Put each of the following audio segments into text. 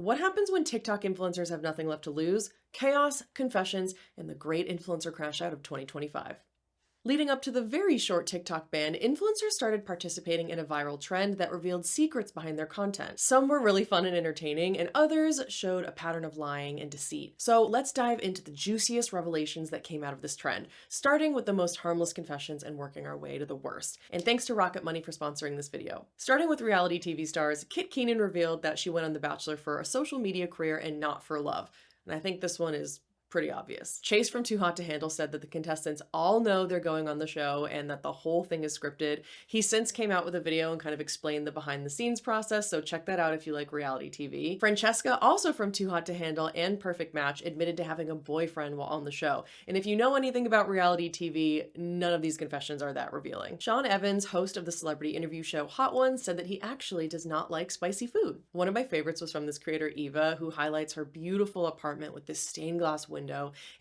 What happens when TikTok influencers have nothing left to lose? Chaos, confessions, and the great influencer crash out of 2025. Leading up to the very short TikTok ban, influencers started participating in a viral trend that revealed secrets behind their content. Some were really fun and entertaining, and others showed a pattern of lying and deceit. So let's dive into the juiciest revelations that came out of this trend, starting with the most harmless confessions and working our way to the worst. And thanks to Rocket Money for sponsoring this video. Starting with reality TV stars, Kit Keenan revealed that she went on The Bachelor for a social media career and not for love. And I think this one is pretty obvious. Chase from Too Hot to Handle said that the contestants all know they're going on the show and that the whole thing is scripted. He since came out with a video and kind of explained the behind the scenes process, so check that out if you like reality TV. Francesca, also from Too Hot to Handle and Perfect Match, admitted to having a boyfriend while on the show. And if you know anything about reality TV, none of these confessions are that revealing. Sean Evans, host of the celebrity interview show Hot Ones, said that he actually does not like spicy food. One of my favorites was from this creator Eva, who highlights her beautiful apartment with this stained glass window,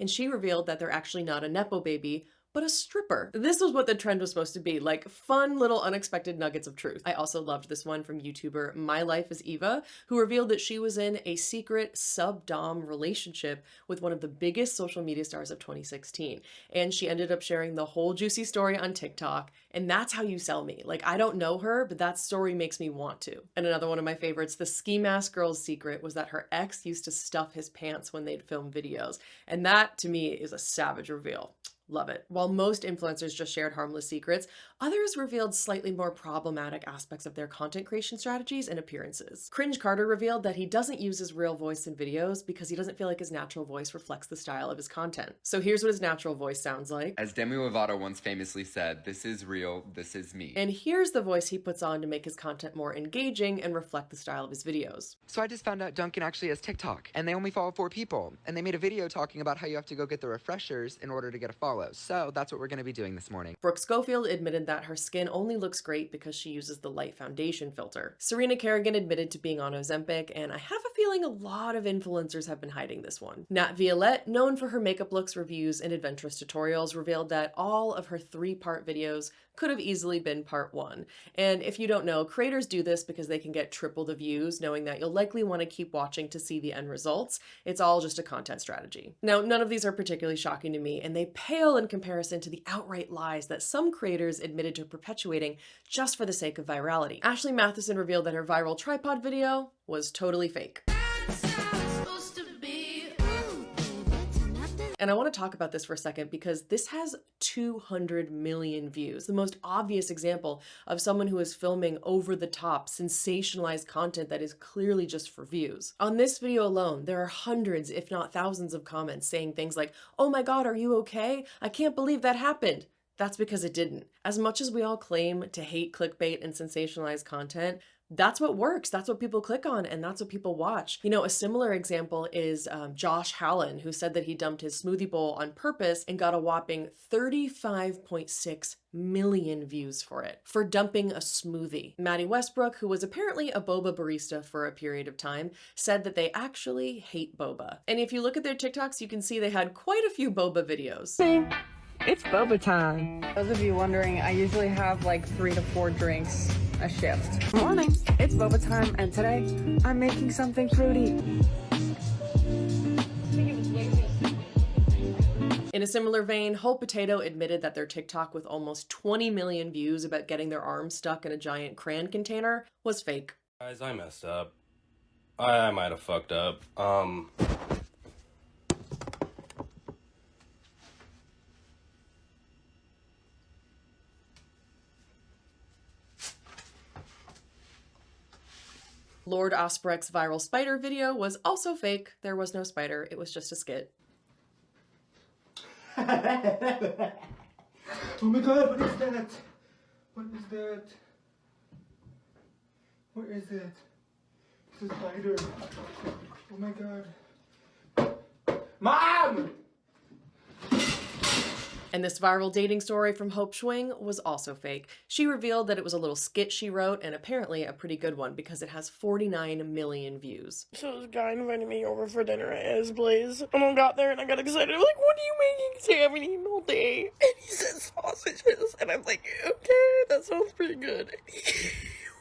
and she revealed that they're actually not a Nepo baby, but a stripper. This was what the trend was supposed to be, like fun little unexpected nuggets of truth. I also loved this one from YouTuber My Life as Eva, who revealed that she was in a secret sub-dom relationship with one of the biggest social media stars of 2016. And she ended up sharing the whole juicy story on TikTok. And that's how you sell me. Like, I don't know her, but that story makes me want to. And another one of my favorites, the ski mask girl's secret was that her ex used to stuff his pants when they'd film videos. And that, to me, is a savage reveal. Love it. While most influencers just shared harmless secrets, others revealed slightly more problematic aspects of their content creation strategies and appearances. Cringe Carter revealed that he doesn't use his real voice in videos because he doesn't feel like his natural voice reflects the style of his content. So here's what his natural voice sounds like. As Demi Lovato once famously said, "This is real, this is me." And here's the voice he puts on to make his content more engaging and reflect the style of his videos. So I just found out Duncan actually has TikTok, and they only follow 4 people. And they made a video talking about how you have to go get the refreshers in order to get a follow. So that's what we're going to be doing this morning. Brooke Schofield admitted that her skin only looks great because she uses the light foundation filter. Serena Kerrigan admitted to being on Ozempic, and I have a feeling a lot of influencers have been hiding this one. Nat Violette, known for her makeup looks, reviews, and adventurous tutorials, revealed that all of her 3-part videos could have easily been part 1. And if you don't know, creators do this because they can get triple the views, knowing that you'll likely want to keep watching to see the end results. It's all just a content strategy. Now, none of these are particularly shocking to me, and they pale in comparison to the outright lies that some creators admitted to perpetuating just for the sake of virality. Ashley Matheson revealed that her viral tripod video was totally fake. And I want to talk about this for a second because this has 200 million views. The most obvious example of someone who is filming over-the-top, sensationalized content that is clearly just for views. On this video alone, there are hundreds, if not thousands of comments saying things like, "Oh my God, are you okay? I can't believe that happened." That's because it didn't. As much as we all claim to hate clickbait and sensationalized content, that's what works. That's what people click on, and that's what people watch. You know, a similar example is Josh Hallen, who said that he dumped his smoothie bowl on purpose and got a whopping 35.6 million views for it, for dumping a smoothie. Maddie Westbrook, who was apparently a boba barista for a period of time, said that they actually hate boba. And if you look at their TikToks, you can see they had quite a few boba videos. It's boba time. Those of you wondering, I usually have like 3 to 4 drinks a shift. Morning, it's boba time, and today I'm making something fruity. In a similar vein, Whole Potato admitted that their TikTok with almost 20 million views about getting their arm stuck in a giant crayon container was fake. Guys, I messed up. I might have fucked up. Lord Osprecht's viral spider video was also fake. There was no spider, it was just a skit. Oh my God, what is that? What is that? What is it? It's a spider. Oh my God. Mom! And this viral dating story from Hope Schwing was also fake. She revealed that it was a little skit she wrote, and apparently a pretty good one because it has 49 million views. So this guy invited me over for dinner at his place. And I got there and I got excited. I'm like, "What are you making?" Say, "I haven't eaten all day." And he said sausages. And I'm like, "Okay, that sounds pretty good." And he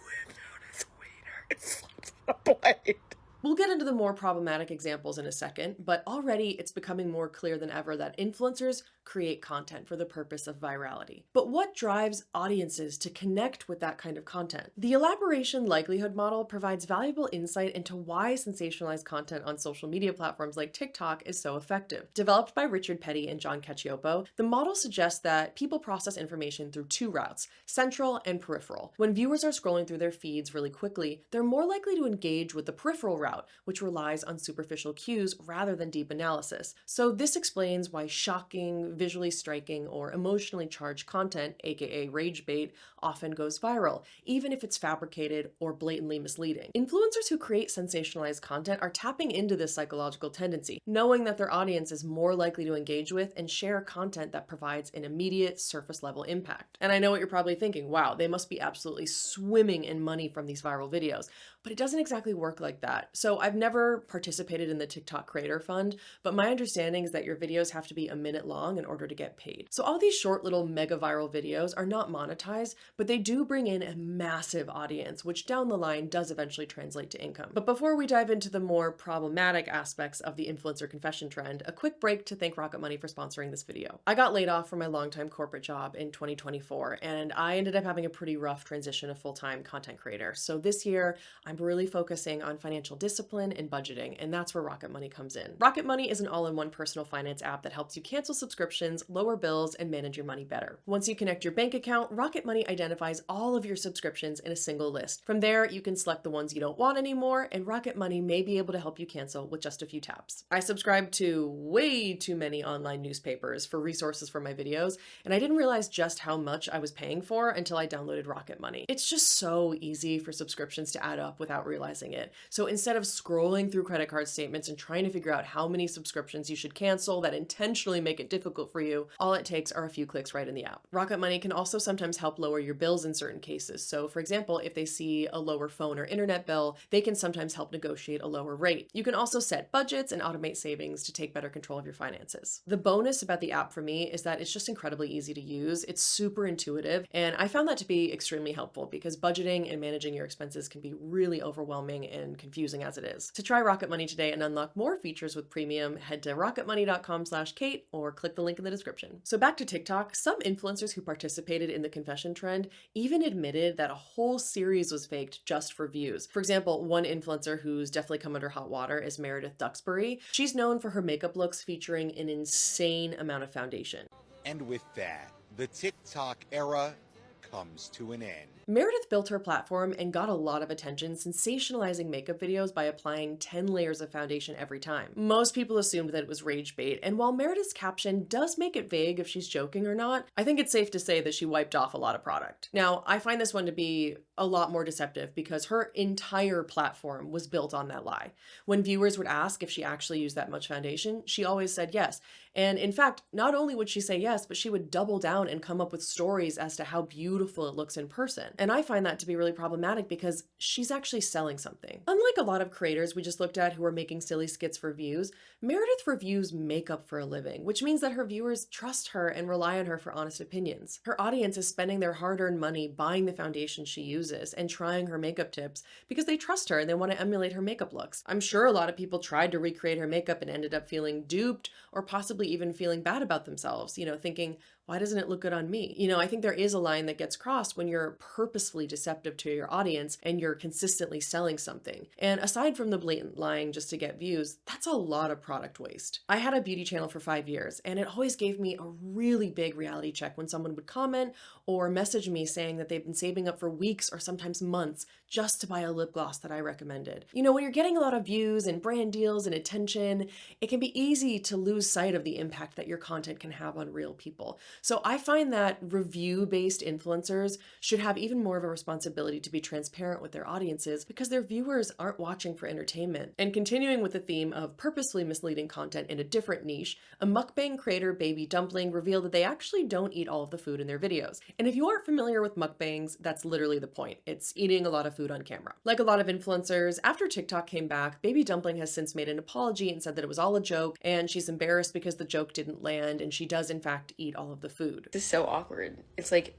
whipped out his wiener and slapped it on a plate. We'll get into the more problematic examples in a second, but already it's becoming more clear than ever that influencers create content for the purpose of virality. But what drives audiences to connect with that kind of content? The elaboration likelihood model provides valuable insight into why sensationalized content on social media platforms like TikTok is so effective. Developed by Richard Petty and John Cacioppo, the model suggests that people process information through two routes, central and peripheral. When viewers are scrolling through their feeds really quickly, they're more likely to engage with the peripheral route, which relies on superficial cues rather than deep analysis. So this explains why shocking, visually striking, or emotionally charged content, aka rage bait, often goes viral, even if it's fabricated or blatantly misleading. Influencers who create sensationalized content are tapping into this psychological tendency, knowing that their audience is more likely to engage with and share content that provides an immediate surface level impact. And I know what you're probably thinking, wow, they must be absolutely swimming in money from these viral videos. But it doesn't exactly work like that. So I've never participated in the TikTok Creator Fund, but my understanding is that your videos have to be a minute long in order to get paid. So all these short little mega viral videos are not monetized, but they do bring in a massive audience, which down the line does eventually translate to income. But before we dive into the more problematic aspects of the influencer confession trend, a quick break to thank Rocket Money for sponsoring this video. I got laid off from my longtime corporate job in 2024, and I ended up having a pretty rough transition to full-time content creator. So this year, I'm really focusing on financial discipline and budgeting, and that's where Rocket Money comes in. Rocket Money is an all-in-one personal finance app that helps you cancel subscriptions, lower bills, and manage your money better. Once you connect your bank account, Rocket Money identifies all of your subscriptions in a single list. From there, you can select the ones you don't want anymore, and Rocket Money may be able to help you cancel with just a few taps. I subscribe to way too many online newspapers for resources for my videos, and I didn't realize just how much I was paying for until I downloaded Rocket Money. It's just so easy for subscriptions to add up without realizing it. So instead of scrolling through credit card statements and trying to figure out how many subscriptions you should cancel that intentionally make it difficult for you, all it takes are a few clicks right in the app. Rocket Money can also sometimes help lower your bills in certain cases. So for example, if they see a lower phone or internet bill, they can sometimes help negotiate a lower rate. You can also set budgets and automate savings to take better control of your finances. The bonus about the app for me is that it's just incredibly easy to use. It's super intuitive, and I found that to be extremely helpful because budgeting and managing your expenses can be really overwhelming and confusing as it is. To try Rocket Money today and unlock more features with premium, head to rocketmoney.com/Kate or click the link in the description. So back to TikTok, some influencers who participated in the confession trend even admitted that a whole series was faked just for views. For example, one influencer who's definitely come under hot water is Meredith Duxbury. She's known for her makeup looks featuring an insane amount of foundation. And with that, the TikTok era comes to an end. Meredith built her platform and got a lot of attention sensationalizing makeup videos by applying 10 layers of foundation every time. Most people assumed that it was rage bait, and while Meredith's caption does make it vague if she's joking or not, I think it's safe to say that she wiped off a lot of product. Now, I find this one to be a lot more deceptive because her entire platform was built on that lie. When viewers would ask if she actually used that much foundation, she always said yes. And in fact, not only would she say yes, but she would double down and come up with stories as to how beautiful it looks in person. And I find that to be really problematic because she's actually selling something. Unlike a lot of creators we just looked at who are making silly skits for views, Meredith reviews makeup for a living, which means that her viewers trust her and rely on her for honest opinions. Her audience is spending their hard-earned money buying the foundation she uses and trying her makeup tips because they trust her and they want to emulate her makeup looks. I'm sure a lot of people tried to recreate her makeup and ended up feeling duped or possibly even feeling bad about themselves, thinking, why doesn't it look good on me? I think there is a line that gets crossed when you're purposefully deceptive to your audience and you're consistently selling something. And aside from the blatant lying just to get views, that's a lot of product waste. I had a beauty channel for 5 years, and it always gave me a really big reality check when someone would comment or message me saying that they've been saving up for weeks or sometimes months just to buy a lip gloss that I recommended. When you're getting a lot of views and brand deals and attention, it can be easy to lose sight of the impact that your content can have on real people. So I find that review-based influencers should have even more of a responsibility to be transparent with their audiences because their viewers aren't watching for entertainment. And continuing with the theme of purposefully misleading content in a different niche, a mukbang creator, Baby Dumpling, revealed that they actually don't eat all of the food in their videos. And if you aren't familiar with mukbangs, that's literally the point. It's eating a lot of food on camera. Like a lot of influencers, after TikTok came back, Baby Dumpling has since made an apology and said that it was all a joke, and she's embarrassed because the joke didn't land, and she does in fact eat all of the food. This is so awkward. It's like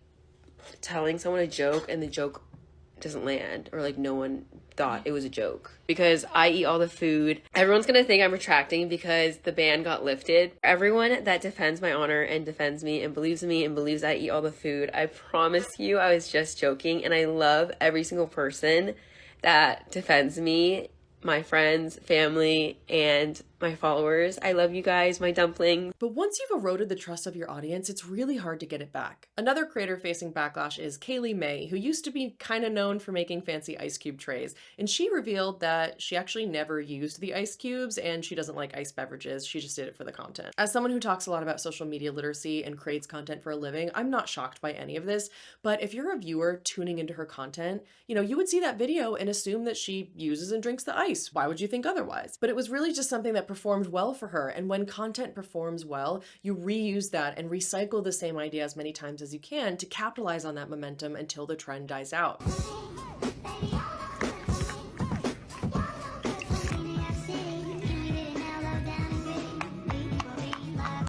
telling someone a joke and the joke doesn't land, or like no one thought it was a joke, because I eat all the food. Everyone's gonna think I'm retracting because the ban got lifted. Everyone that defends my honor and defends me and believes I eat all the food, I promise you I was just joking, and I love every single person that defends me, my friends, family, and my followers. I love you guys, my dumplings. But once you've eroded the trust of your audience, it's really hard to get it back. Another creator facing backlash is Kaylee May, who used to be kind of known for making fancy ice cube trays. And she revealed that she actually never used the ice cubes and she doesn't like ice beverages. She just did it for the content. As someone who talks a lot about social media literacy and creates content for a living, I'm not shocked by any of this. But if you're a viewer tuning into her content, you would see that video and assume that she uses and drinks the ice. Why would you think otherwise? But it was really just something that performed well for her. And when content performs well, you reuse that and recycle the same idea as many times as you can to capitalize on that momentum until the trend dies out.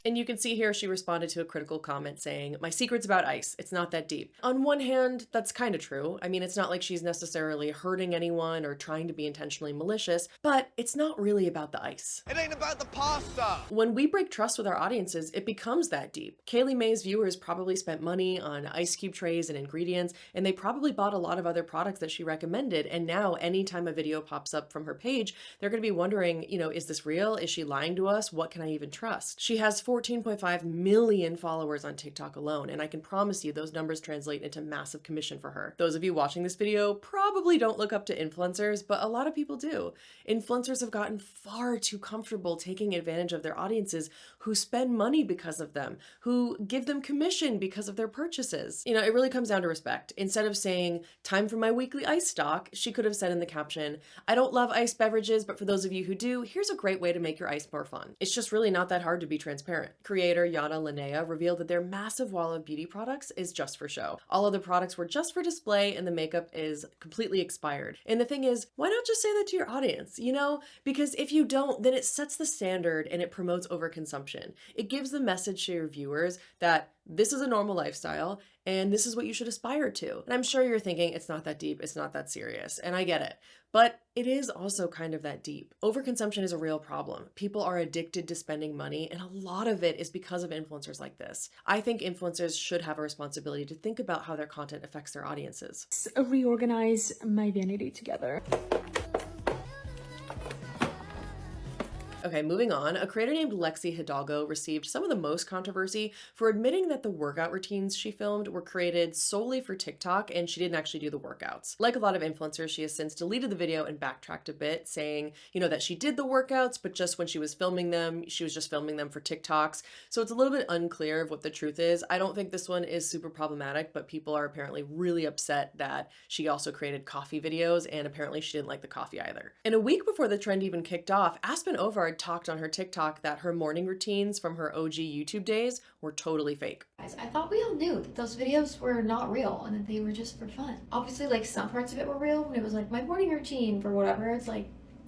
And you can see here she responded to a critical comment saying, "My secret's about ice. It's not that deep." On one hand, that's kind of true. I mean, it's not like she's necessarily hurting anyone or trying to be intentionally malicious, but it's not really about the ice. It ain't about the pasta. When we break trust with our audiences, it becomes that deep. Kaylee May's viewers probably spent money on ice cube trays and ingredients, and they probably bought a lot of other products that she recommended. And now anytime a video pops up from her page, they're going to be wondering, is this real? Is she lying to us? What can I even trust? She has 14.5 million followers on TikTok alone, and I can promise you those numbers translate into massive commission for her. Those of you watching this video probably don't look up to influencers, but a lot of people do. Influencers have gotten far too comfortable taking advantage of their audiences who spend money because of them, who give them commission because of their purchases. It really comes down to respect. Instead of saying, "Time for my weekly ice stock," she could have said in the caption, "I don't love ice beverages, but for those of you who do, here's a great way to make your ice more fun." It's just really not that hard to be transparent. Creator Yana Linnea revealed that their massive wall of beauty products is just for show. All of the products were just for display and the makeup is completely expired. And the thing is, why not just say that to your audience, Because if you don't, then it sets the standard and it promotes overconsumption. It gives the message to your viewers that this is a normal lifestyle and this is what you should aspire to. And I'm sure you're thinking it's not that deep, it's not that serious, and I get it. But it is also kind of that deep. Overconsumption is a real problem. People are addicted to spending money, and a lot of it is because of influencers like this. I think influencers should have a responsibility to think about how their content affects their audiences. Reorganize my vanity together. Okay, moving on. A creator named Lexi Hidalgo received some of the most controversy for admitting that the workout routines she filmed were created solely for TikTok and she didn't actually do the workouts. Like a lot of influencers, she has since deleted the video and backtracked a bit, saying, that she did the workouts, but just when she was filming them, she was just filming them for TikToks. So it's a little bit unclear of what the truth is. I don't think this one is super problematic, but people are apparently really upset that she also created coffee videos, and apparently she didn't like the coffee either. And a week before the trend even kicked off, Aspen Ovard talked on her TikTok that her morning routines from her OG YouTube days were totally fake. I thought we all knew that those videos were not real and that they were just for fun. Obviously, some parts of it were real when it was my morning routine for whatever. It's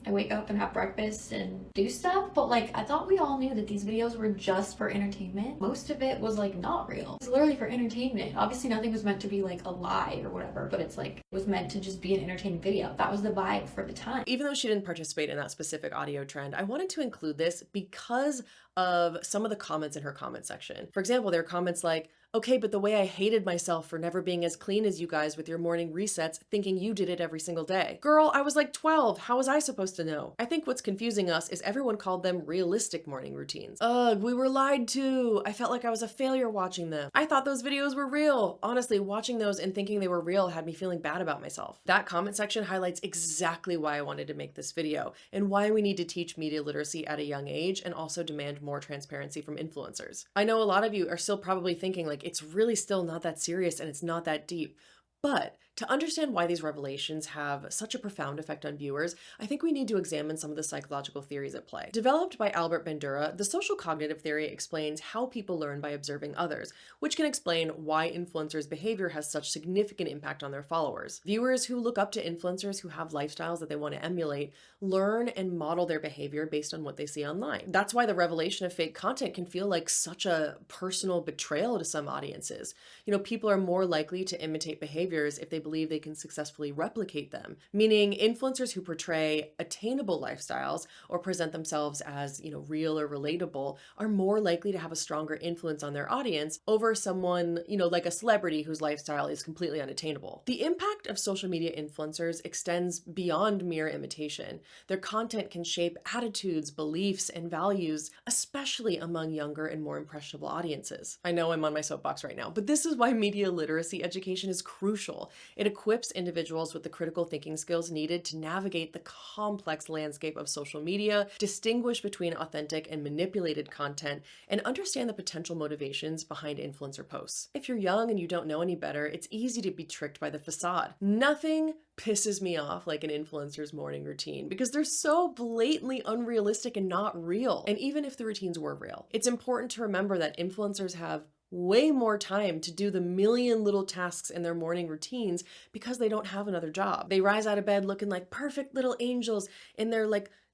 I wake up and have breakfast and do stuff, but I thought we all knew that these videos were just for entertainment. Most of it was not real. It's literally for entertainment. Obviously nothing was meant to be a lie or whatever, but it's it was meant to just be an entertaining video. That was the vibe for the time. Even though she didn't participate in that specific audio trend, I wanted to include this because of some of the comments in her comment section. For example, there are comments like, "Okay, but the way I hated myself for never being as clean as you guys with your morning resets, thinking you did it every single day. Girl, I was 12. How was I supposed to know?" I think what's confusing us is everyone called them realistic morning routines. Ugh, we were lied to. I felt like I was a failure watching them. I thought those videos were real. Honestly, watching those and thinking they were real had me feeling bad about myself. That comment section highlights exactly why I wanted to make this video and why we need to teach media literacy at a young age and also demand more transparency from influencers. I know a lot of you are still probably thinking it's really still not that serious and it's not that deep. But to understand why these revelations have such a profound effect on viewers, I think we need to examine some of the psychological theories at play. Developed by Albert Bandura, the social cognitive theory explains how people learn by observing others, which can explain why influencers' behavior has such significant impact on their followers. Viewers who look up to influencers who have lifestyles that they want to emulate learn and model their behavior based on what they see online. That's why the revelation of fake content can feel like such a personal betrayal to some audiences. People are more likely to imitate behaviors if they believe they can successfully replicate them, meaning influencers who portray attainable lifestyles or present themselves as, real or relatable are more likely to have a stronger influence on their audience over someone, like a celebrity whose lifestyle is completely unattainable. The impact of social media influencers extends beyond mere imitation. Their content can shape attitudes, beliefs, and values, especially among younger and more impressionable audiences. I know I'm on my soapbox right now, but this is why media literacy education is crucial. It equips individuals with the critical thinking skills needed to navigate the complex landscape of social media, distinguish between authentic and manipulated content, and understand the potential motivations behind influencer posts. If you're young and you don't know any better, it's easy to be tricked by the facade. Nothing pisses me off like an influencer's morning routine because they're so blatantly unrealistic and not real. And even if the routines were real, it's important to remember that influencers have way more time to do the million little tasks in their morning routines because they don't have another job. They rise out of bed looking like perfect little angels in their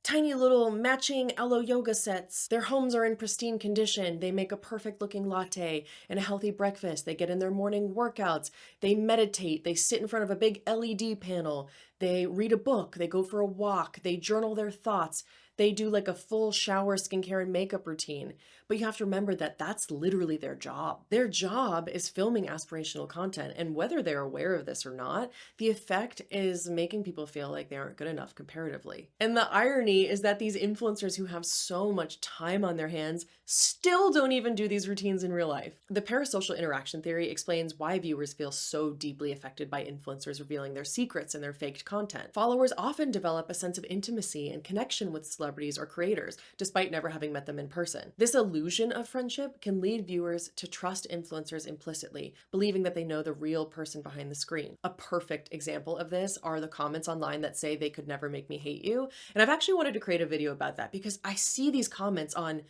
tiny little matching aloe yoga sets. Their homes are in pristine condition. They make a perfect looking latte and a healthy breakfast. They get in their morning workouts. They meditate. They sit in front of a big LED panel. They read a book. They go for a walk. They journal their thoughts. They do a full shower, skincare, and makeup routine. But you have to remember that that's literally their job. Their job is filming aspirational content. And whether they're aware of this or not, the effect is making people feel like they aren't good enough comparatively. And the irony is that these influencers who have so much time on their hands still don't even do these routines in real life. The parasocial interaction theory explains why viewers feel so deeply affected by influencers revealing their secrets and their faked content. Followers often develop a sense of intimacy and connection with celebrities or creators, despite never having met them in person. This illusion of friendship can lead viewers to trust influencers implicitly, believing that they know the real person behind the screen. A perfect example of this are the comments online that say they could never make me hate you. And I've actually wanted to create a video about that because I see these comments on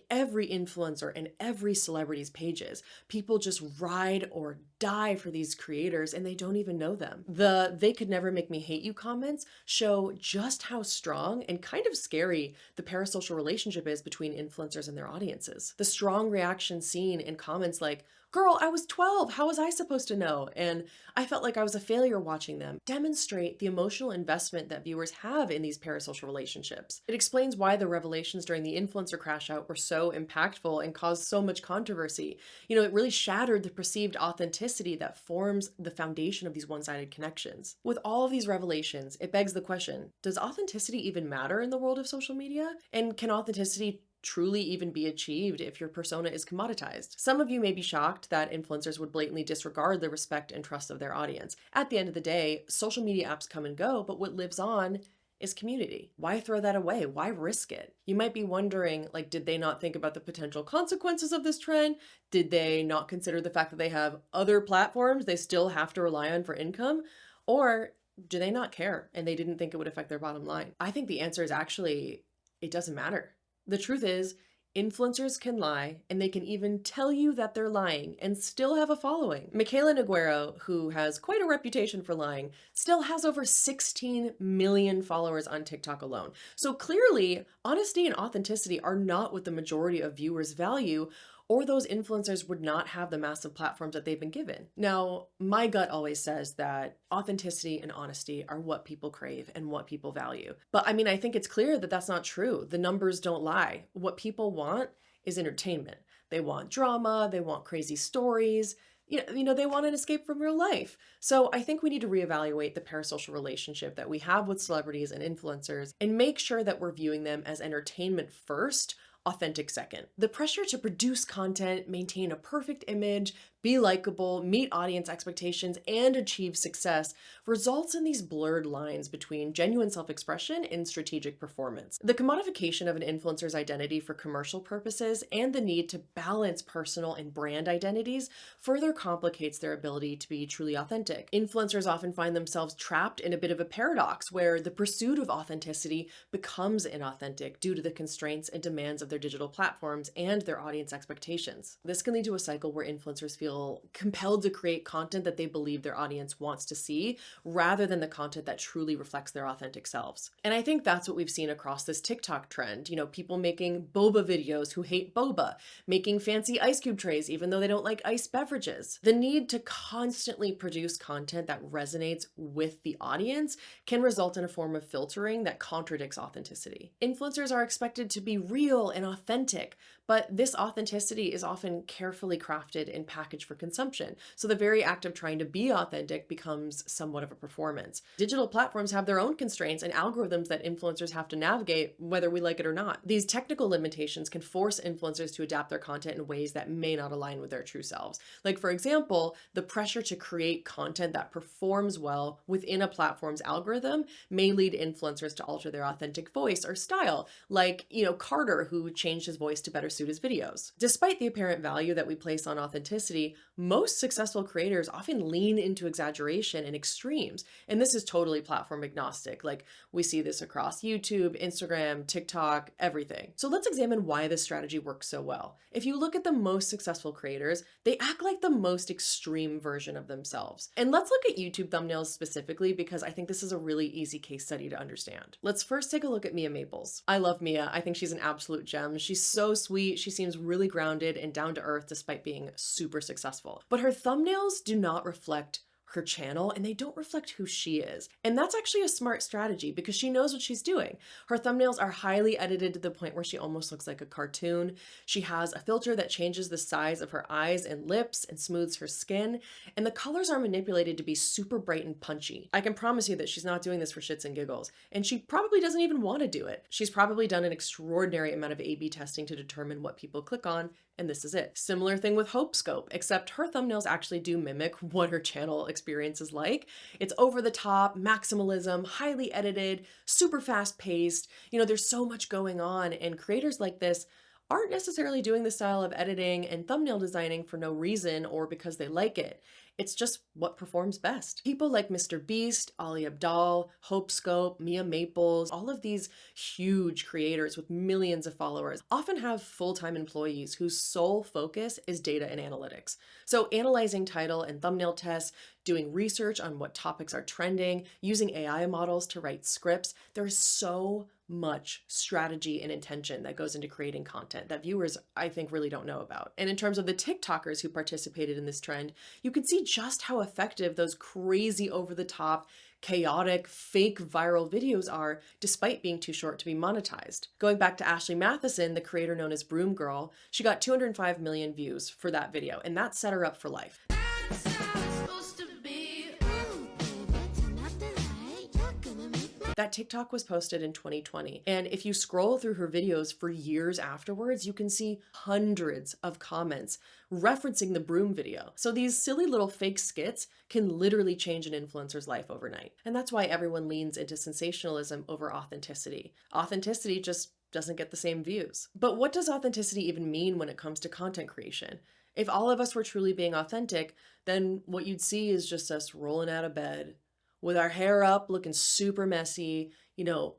every influencer and every celebrity's pages. People just ride or die for these creators and they don't even know them. The "they could never make me hate you" comments show just how strong and kind of scary the parasocial relationship is between influencers and their audiences. The strong reaction seen in comments like, "Girl, I was 12, how was I supposed to know?" and "I felt like I was a failure watching them," demonstrate the emotional investment that viewers have in these parasocial relationships. It explains why the revelations during the influencer crash out were so impactful and caused so much controversy. It really shattered the perceived authenticity that forms the foundation of these one-sided connections. With all of these revelations, it begs the question, does authenticity even matter in the world of social media? And can authenticity truly even be achieved if your persona is commoditized? Some of you may be shocked that influencers would blatantly disregard the respect and trust of their audience. At the end of the day, social media apps come and go, but what lives on is community. Why throw that away? Why risk it? You might be wondering, did they not think about the potential consequences of this trend? Did they not consider the fact that they have other platforms they still have to rely on for income? Or do they not care and they didn't think it would affect their bottom line? I think the answer is actually, it doesn't matter. The truth is, influencers can lie, and they can even tell you that they're lying and still have a following. Michaela Noguero, who has quite a reputation for lying, still has over 16 million followers on TikTok alone. So clearly, honesty and authenticity are not what the majority of viewers value, or those influencers would not have the massive platforms that they've been given. Now, my gut always says that authenticity and honesty are what people crave and what people value. But I think it's clear that that's not true. The numbers don't lie. What people want is entertainment. They want drama, they want crazy stories, they want an escape from real life. So I think we need to reevaluate the parasocial relationship that we have with celebrities and influencers and make sure that we're viewing them as entertainment first, authentic second. The pressure to produce content, maintain a perfect image, be likable, meet audience expectations, and achieve success results in these blurred lines between genuine self-expression and strategic performance. The commodification of an influencer's identity for commercial purposes and the need to balance personal and brand identities further complicates their ability to be truly authentic. Influencers often find themselves trapped in a bit of a paradox where the pursuit of authenticity becomes inauthentic due to the constraints and demands of their digital platforms and their audience expectations. This can lead to a cycle where influencers feel compelled to create content that they believe their audience wants to see, rather than the content that truly reflects their authentic selves. And I think that's what we've seen across this TikTok trend. People making boba videos who hate boba, making fancy ice cube trays even though they don't like iced beverages. The need to constantly produce content that resonates with the audience can result in a form of filtering that contradicts authenticity. Influencers are expected to be real and authentic, but this authenticity is often carefully crafted and packaged for consumption. So the very act of trying to be authentic becomes somewhat of a performance. Digital platforms have their own constraints and algorithms that influencers have to navigate, whether we like it or not. These technical limitations can force influencers to adapt their content in ways that may not align with their true selves. Like, for example, the pressure to create content that performs well within a platform's algorithm may lead influencers to alter their authentic voice or style, like, Carter, who changed his voice to better suit his videos. Despite the apparent value that we place on authenticity, most successful creators often lean into exaggeration and extremes, and this is totally platform agnostic. Like, we see this across YouTube, Instagram, TikTok, everything. So let's examine why this strategy works so well. If you look at the most successful creators, they act like the most extreme version of themselves. And let's look at YouTube thumbnails specifically, because I think this is a really easy case study to understand. Let's first take a look at Mia Maples. I love Mia. I think she's an absolute gem. She's so sweet. She seems really grounded and down to earth despite being super successful. But her thumbnails do not reflect her channel, and they don't reflect who she is. And that's actually a smart strategy because she knows what she's doing. Her thumbnails are highly edited to the point where she almost looks like a cartoon. She has a filter that changes the size of her eyes and lips and smooths her skin, and the colors are manipulated to be super bright and punchy. I can promise you that she's not doing this for shits and giggles, and she probably doesn't even want to do it. She's probably done an extraordinary amount of A/B testing to determine what people click on, and this is it. Similar thing with Hope Scope, except her thumbnails actually do mimic what her channel experience is like. It's over the top, maximalism, highly edited, super fast paced. There's so much going on, and creators like this aren't necessarily doing the style of editing and thumbnail designing for no reason or because they like it. It's just what performs best. People like Mr. Beast, Ali Abdaal, Hope Scope, Mia Maples, all of these huge creators with millions of followers often have full-time employees whose sole focus is data and analytics. So analyzing title and thumbnail tests, doing research on what topics are trending, using AI models to write scripts, there's so much strategy and intention that goes into creating content that viewers, I think, really don't know about. And in terms of the TikTokers who participated in this trend, you can see just how effective those crazy over-the-top, chaotic, fake viral videos are, despite being too short to be monetized. Going back to Ashley Matheson, the creator known as Broom Girl, she got 205 million views for that video, and that set her up for life. That TikTok was posted in 2020, and if you scroll through her videos for years afterwards, you can see hundreds of comments referencing the broom video. So these silly little fake skits can literally change an influencer's life overnight. And that's why everyone leans into sensationalism over authenticity. Authenticity just doesn't get the same views. But what does authenticity even mean when it comes to content creation? If all of us were truly being authentic, then what you'd see is just us rolling out of bed, with our hair up, looking super messy,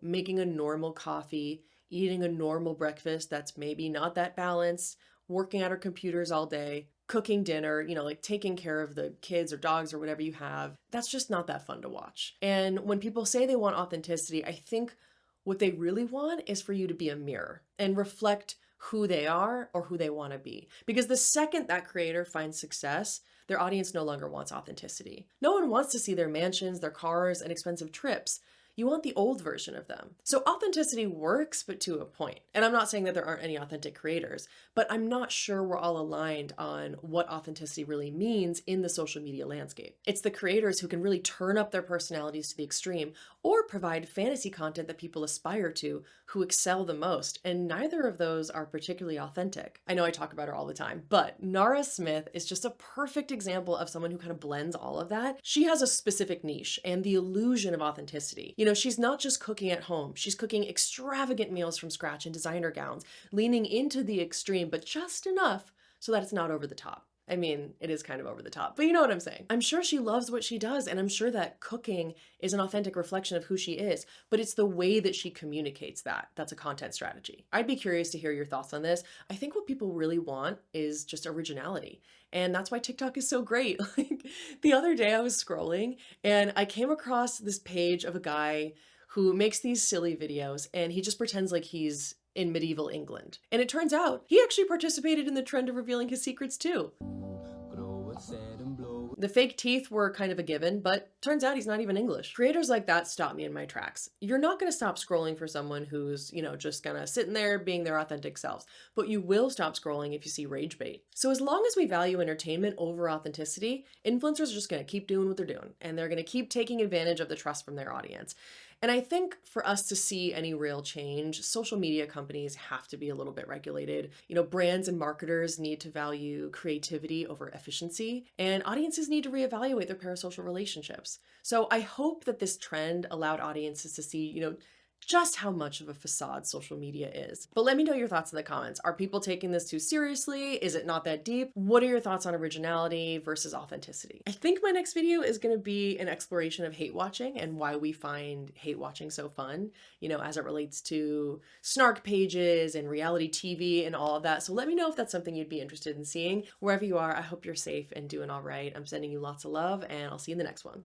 making a normal coffee, eating a normal breakfast that's maybe not that balanced, working at our computers all day, cooking dinner, taking care of the kids or dogs or whatever you have. That's just not that fun to watch. And when people say they want authenticity, I think what they really want is for you to be a mirror and reflect who they are or who they want to be. Because the second that creator finds success, their audience no longer wants authenticity. No one wants to see their mansions, their cars, and expensive trips. You want the old version of them. So authenticity works, but to a point. And I'm not saying that there aren't any authentic creators, but I'm not sure we're all aligned on what authenticity really means in the social media landscape. It's the creators who can really turn up their personalities to the extreme or provide fantasy content that people aspire to who excel the most. And neither of those are particularly authentic. I know I talk about her all the time, but Nara Smith is just a perfect example of someone who kind of blends all of that. She has a specific niche and the illusion of authenticity. She's not just cooking at home. She's cooking extravagant meals from scratch in designer gowns, leaning into the extreme, but just enough so that it's not over the top. I mean, it is kind of over the top, but you know what I'm saying. I'm sure she loves what she does, and I'm sure that cooking is an authentic reflection of who she is, but it's the way that she communicates that's a content strategy. I'd be curious to hear your thoughts on this. I think what people really want is just originality, and that's why TikTok is so great. Like the other day I was scrolling and I came across this page of a guy who makes these silly videos, and he just pretends like he's in medieval England. And it turns out he actually participated in the trend of revealing his secrets too. The fake teeth were kind of a given, but turns out he's not even English. Creators like that stop me in my tracks. You're not gonna stop scrolling for someone who's, just gonna sitting there being their authentic selves, but you will stop scrolling if you see rage bait. So as long as we value entertainment over authenticity, influencers are just gonna keep doing what they're doing, and they're gonna keep taking advantage of the trust from their audience. And I think for us to see any real change, social media companies have to be a little bit regulated. Brands and marketers need to value creativity over efficiency, and audiences need to reevaluate their parasocial relationships. So I hope that this trend allowed audiences to see, just how much of a facade social media is. But let me know your thoughts in the comments. Are people taking this too seriously? Is it not that deep? What are your thoughts on originality versus authenticity? I think my next video is going to be an exploration of hate watching and why we find hate watching so fun, as it relates to snark pages and reality TV and all of that. So let me know if that's something you'd be interested in seeing. Wherever you are, I hope you're safe and doing all right. I'm sending you lots of love, and I'll see you in the next one.